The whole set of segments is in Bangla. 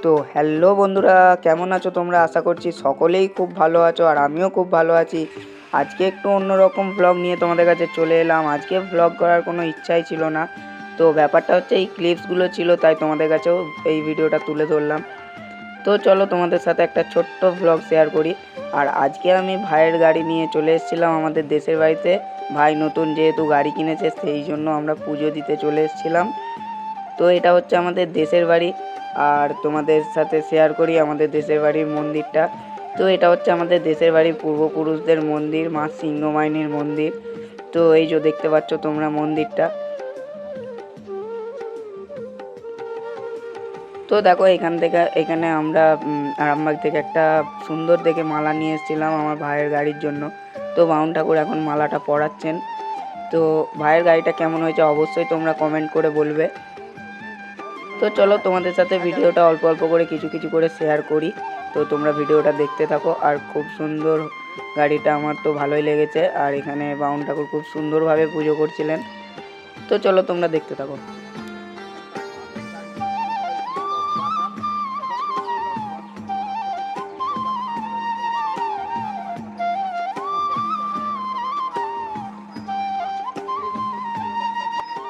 তো হ্যালো বন্ধুরা, কেমন আছো তোমরা? আশা করছি সকলেই খুব ভালো আছো আর আমিও খুব ভালো আছি। আজকে একটু অন্যরকম ব্লগ নিয়ে তোমাদের কাছে চলে এলাম। আজকে ব্লগ করার কোনো ইচ্ছাই ছিল না, তো ব্যাপারটা হচ্ছে এই ক্লিপসগুলো ছিল, তাই তোমাদের কাছেও এই ভিডিওটা তুলে ধরলাম। তো চলো তোমাদের সাথে একটা ছোট্ট ব্লগ শেয়ার করি। আর আজকে আমি ভাইয়ের গাড়ি নিয়ে চলে এসেছিলাম আমাদের দেশের বাড়িতে। ভাই নতুন যেহেতু গাড়ি কিনেছে, সেই জন্য আমরা পুজো দিতে চলে এসেছিলাম। তো এটা হচ্ছে আমাদের দেশের বাড়ি, আর তোমাদের সাথে শেয়ার করি আমাদের দেশের বাড়ির মন্দিরটা। তো এটা হচ্ছে আমাদের দেশের বাড়ির পূর্বপুরুষদের মন্দির, মা সিংহমাইনির মন্দির। তো এই যে দেখতে পাচ্ছ তোমরা মন্দিরটা। তো দেখো এখানে আমরা আরামবাগ থেকে একটা সুন্দর দেখে মালা নিয়ে এসেছিলাম আমার ভাইয়ের গাড়ির জন্য। তো বাউন ঠাকুর এখন মালাটা পরাচ্ছেন। তো ভাইয়ের গাড়িটা কেমন হয়েছে অবশ্যই তোমরা কমেন্ট করে বলবে। তো চলো তোমাদের সাথে ভিডিওটা অল্প অল্প করে কিছু কিছু করে শেয়ার করি। তো তোমরা ভিডিওটা দেখতে থাকো। আর খুব সুন্দর গাড়িটা, আমার তো ভালোই লেগেছে। আর এখানে বাউন ঠাকুর খুব সুন্দরভাবে পুজো করছিলেন। তো চলো তোমরা দেখতে থাকো।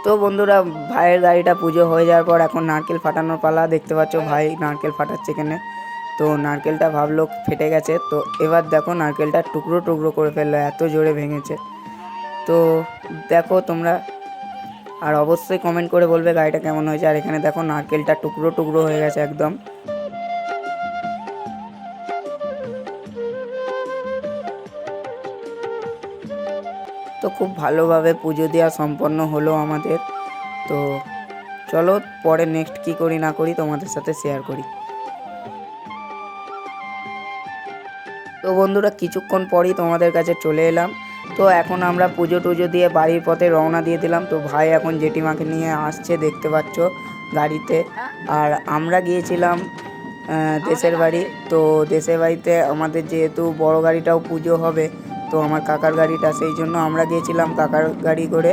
তো বন্ধুরা, ভাইয়ের গাড়িটা পুজো হয়ে যাওয়ার পর এখন নারকেল ফাটানোর পালা। দেখতে পাচ্ছ ভাই নারকেল ফাটাচ্ছে এখানে। তো নারকেলটা ভাবলো ফেটে গেছে, তো এবার দেখো নারকেলটা টুকরো টুকরো করে ফেললো, এত জোরে ভেঙেছে। তো দেখো তোমরা, আর অবশ্যই কমেন্ট করে বলবে গাড়িটা কেমন হয়েছে। আর এখানে দেখো নারকেলটা টুকরো টুকরো হয়ে গেছে একদম। তো খুব ভালোভাবে পুজো দেওয়া সম্পন্ন হলো আমাদের। তো চলো পরে নেক্সট কি করি না করি তোমাদের সাথে শেয়ার করি। তো বন্ধুরা, কিছুক্ষণ পরই তোমাদের কাছে চলে এলাম। তো এখন আমরা পুজো টুজো দিয়ে বাড়ির পথে রওনা দিয়ে দিলাম। তো ভাই এখন জেঠিমাকে নিয়ে আসছে, দেখতে পাচ্ছ গাড়িতে। আর আমরা গিয়েছিলাম দেশের বাড়ি। তো দেশের বাড়িতে আমাদের যেহেতু বড় গাড়িটাও পুজো হবে, তো আমার কাকার গাড়িটা, সেই জন্য আমরা গিয়েছিলাম কাকার গাড়ি করে।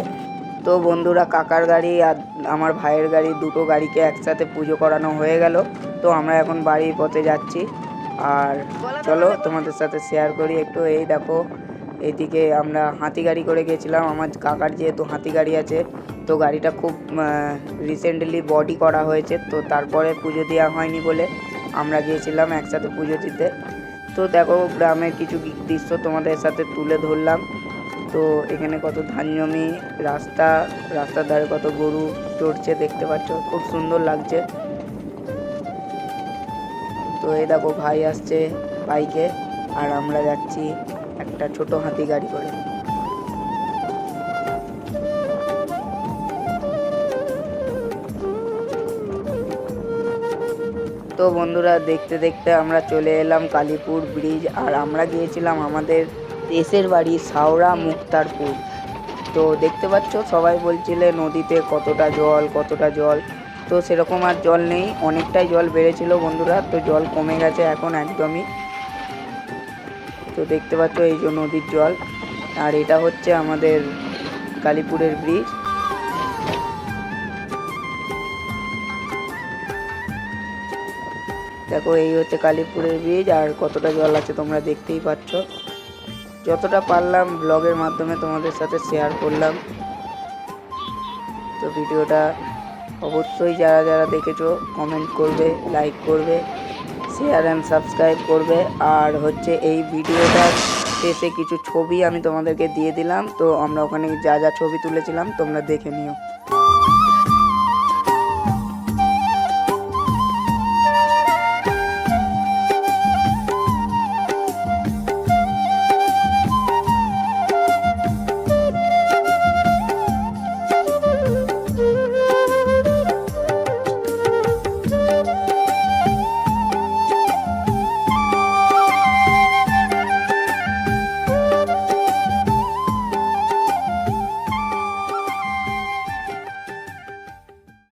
তো বন্ধুরা, কাকার গাড়ি আর আমার ভাইয়ের গাড়ি, দুটো গাড়িকে একসাথে পুজো করানো হয়ে গেল। তো আমরা এখন বাড়ির পথে যাচ্ছি। আর চলো তোমাদের সাথে শেয়ার করি একটু। এই দেখো এইদিকে আমরা হাতি গাড়ি করে গেছিলাম। আমার কাকার যেহেতু হাতি গাড়ি আছে, তো গাড়িটা খুব রিসেন্টলি বডি করা হয়েছে, তো তারপরে পুজো দেওয়া হয়নি বলে আমরা গিয়েছিলাম একসাথে পুজো দিতে। তো দেখো গ্রামের কিছু দৃশ্য তোমাদের সাথে তুলে ধরলাম। তো এখানে কত ধান জমি, রাস্তার ধারে কত গরু চড়ছে, দেখতে পাচ্ছ খুব সুন্দর লাগছে। তো এই দেখো ভাই আসছে বাইকে, আর আমরা যাচ্ছি একটা ছোট হাতি গাড়ি করে। তো বন্ধুরা, দেখতে দেখতে আমরা চলে এলাম কালীপুর ব্রিজ। আর আমরা গিয়েছিলাম আমাদের দেশের বাড়ি সাওড়া মুক্তারপুর। তো দেখতে পাচ্ছ সবাই বলছিলে নদীতে কতটা জল। তো সেরকম আর জল নেই, অনেকটাই জল বেড়েছিল বন্ধুরা, তো জল কমে গেছে এখন একদমই। তো দেখতে পাচ্ছ এই যে নদীর জল। আর এটা হচ্ছে আমাদের কালীপুরের ব্রিজ। দেখো এই হচ্ছে কালীপুরের ব্রিজ, আর কতটা জল আছে তোমরা দেখতেই পাচ্ছ। যতটা পারলাম ব্লগের মাধ্যমে তোমাদের সাথে শেয়ার করলাম। তো ভিডিওটা অবশ্যই যারা যারা দেখেছো কমেন্ট করবে, লাইক করবে, শেয়ার অ্যান্ড সাবস্ক্রাইব করবে। আর হচ্ছে এই ভিডিওটা শেষে কিছু ছবি আমি তোমাদেরকে দিয়ে দিলাম, তো আমরা ওখানে যা যা ছবি তুলেছিলাম তোমরা দেখে নিও।